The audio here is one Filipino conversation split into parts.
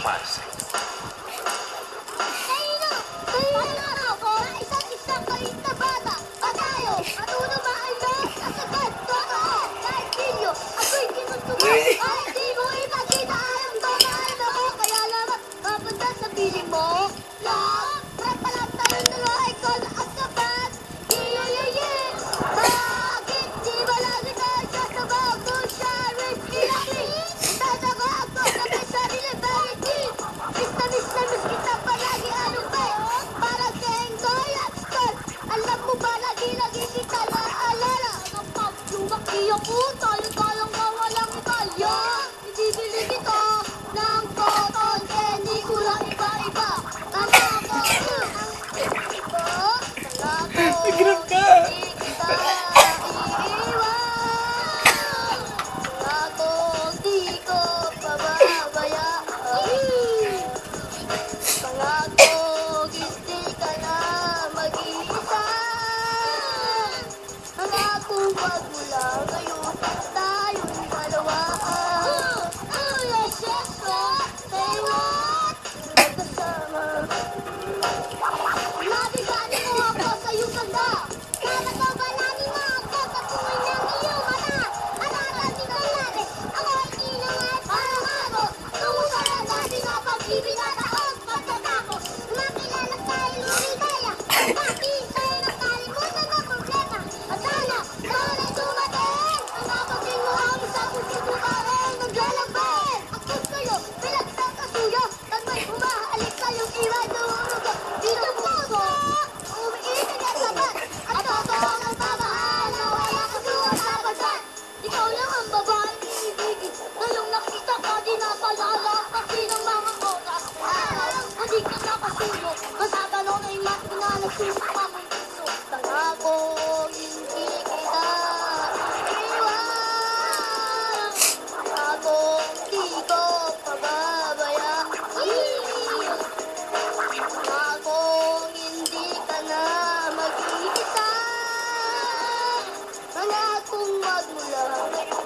classic. Tayo-tayong kawalang Italya. Ibibili kita ng cotton candy, kulang iba-iba. Tama ko ang ito. Nagrap ka! Hindi kita iiwan. Ako di ko pababayaan. Pangako hindi ka na mag-iisa. Pangakong pagmula ngayon. Pangako hindi kita iwan. Ako di ko pababayaan. Pangako hindi ka na mag-iisa. Pangakong magmula ngayon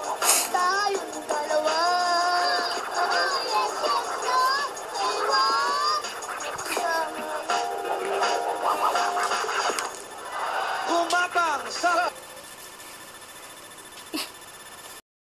tayong dalawa. Gumapang sa